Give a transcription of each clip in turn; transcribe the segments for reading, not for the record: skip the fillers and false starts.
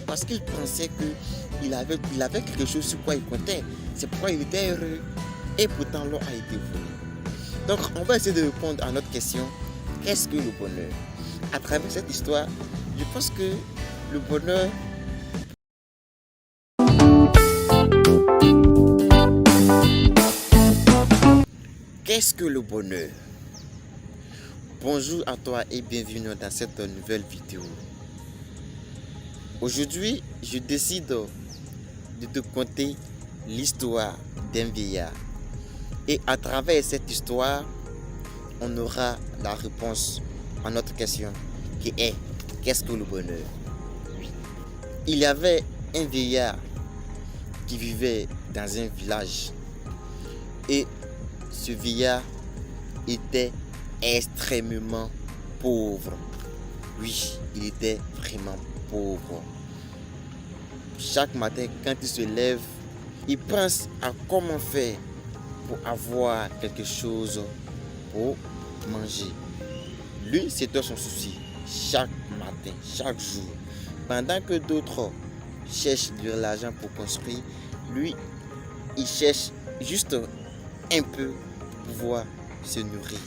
Parce qu'il pensait qu'il avait quelque chose sur quoi il comptait. C'est pourquoi il était heureux. Et pourtant, l'or a été volé. Donc, on va essayer de répondre à notre question. Qu'est-ce que le bonheur? À travers cette histoire, je pense que le bonheur... Qu'est-ce que le bonheur? Bonjour à toi et bienvenue dans cette nouvelle vidéo. Aujourd'hui, je décide de te conter l'histoire d'un vieillard. Et à travers cette histoire, on aura la réponse à notre question qui est: qu'est-ce que le bonheur? Il y avait un vieillard qui vivait dans un village. Et ce vieillard était extrêmement pauvre. Oui, il était vraiment pauvre. Chaque matin, quand il se lève, il pense à comment faire pour avoir quelque chose pour manger. Lui, c'était son souci. Chaque matin, chaque jour. Pendant que d'autres cherchent de l'argent pour construire, lui, il cherche juste un peu pour pouvoir se nourrir.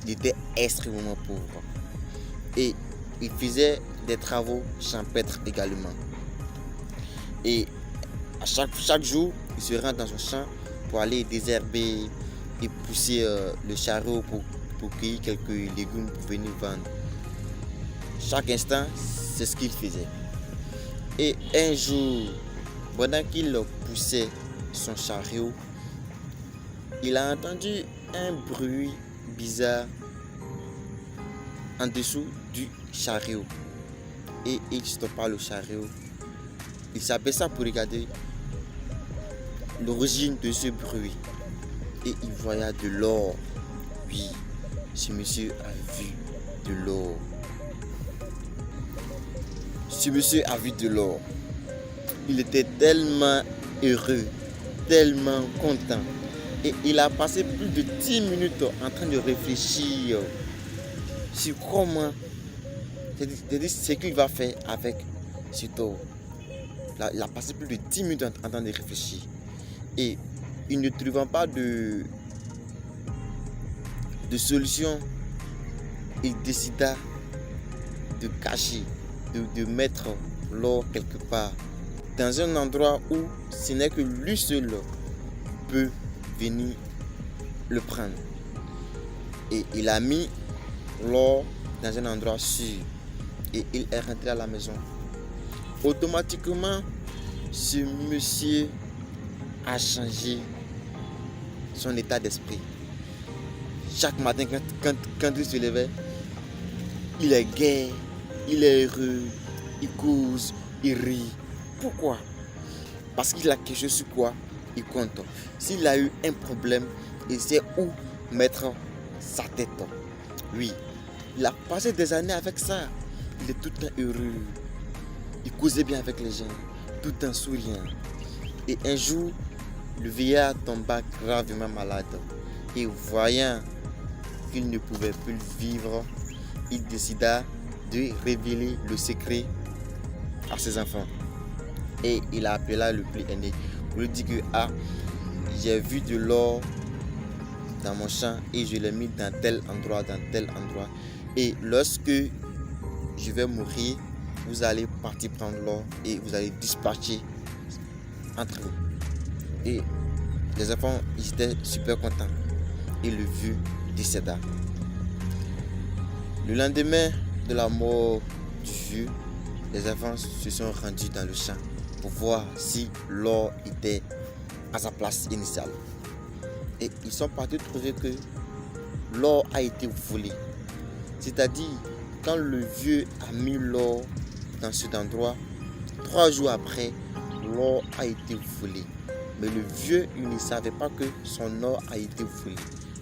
Il était extrêmement pauvre. Et il faisait des travaux champêtres également. Et à chaque jour, il se rend dans son champ pour aller désherber et pousser le chariot pour cueillir quelques légumes pour venir vendre. Chaque instant, c'est ce qu'il faisait. Et un jour, pendant qu'il poussait son chariot, il a entendu un bruit bizarre en dessous du chariot. Et il stoppa le chariot. Il s'abaissa pour regarder l'origine de ce bruit. Et il voyait de l'or. Oui, ce monsieur a vu de l'or. Ce monsieur a vu de l'or. Il était tellement heureux, tellement content. Et il a passé plus de 10 minutes en train de réfléchir sur comment, c'est-à-dire ce qu'il va faire avec cet or. Il a passé plus de 10 minutes en train de réfléchir. Et il ne trouvant pas de solution, il décida de cacher, de mettre l'or quelque part, dans un endroit où ce n'est que lui seul peut venir le prendre. Et il a mis l'or dans un endroit sûr et il est rentré à la maison. Automatiquement, ce monsieur a changé son état d'esprit. Chaque matin, quand il se levait, il est gai, il est heureux, il cause, il rit. Pourquoi? Parce qu'il a quelque chose sur quoi il compte. S'il a eu un problème, il sait où mettre sa tête. Oui, il a passé des années avec ça. Il est tout le temps heureux. Il causait bien avec les gens, tout en souriant. Et un jour, le vieillard tomba gravement malade. Et voyant qu'il ne pouvait plus vivre, il décida de révéler le secret à ses enfants. Et il appela le plus aîné pour lui dire que j'ai vu de l'or dans mon champ et je l'ai mis dans tel endroit, Et lorsque je vais mourir, vous allez partir prendre l'or et vous allez dispatcher entre vous. Et les enfants, ils étaient super contents. Et le vieux décéda. Le lendemain de la mort du vieux, les enfants se sont rendus dans le champ pour voir si l'or était à sa place initiale. Et ils sont partis trouver que l'or a été volé. C'est-à-dire, quand le vieux a mis l'or dans cet endroit, 3 jours après, l'or a été volé. Mais le vieux, il ne savait pas que son or a été volé.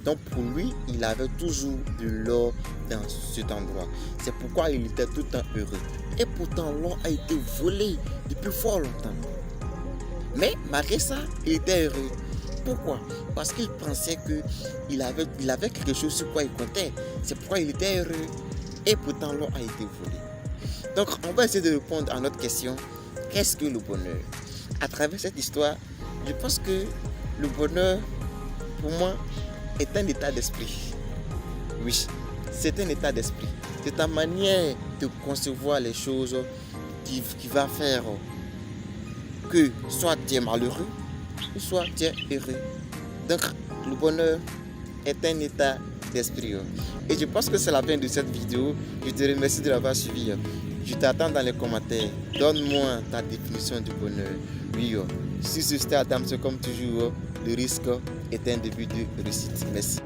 Donc pour lui, il avait toujours de l'or dans cet endroit. C'est pourquoi il était tout le temps heureux. Et pourtant, l'or a été volé depuis fort longtemps. Mais malgré ça, il était heureux. Pourquoi? Parce qu'il pensait qu'il avait quelque chose sur quoi il comptait. C'est pourquoi il était heureux. Et pourtant, l'or a été volé. Donc, on va essayer de répondre à notre question. qu'est-ce que le bonheur? À travers cette histoire, je pense que le bonheur, pour moi, est un état d'esprit. Oui, c'est un état d'esprit. C'est ta manière de concevoir les choses qui va faire que soit tu es malheureux, ou soit tu es heureux. Donc, le bonheur est un état d'esprit. Et je pense que c'est la fin de cette vidéo. Je te remercie de l'avoir suivi. Je t'attends dans les commentaires. Donne-moi ta définition du bonheur. Oui, si ce stade, comme toujours, le risque est un début de réussite. Merci.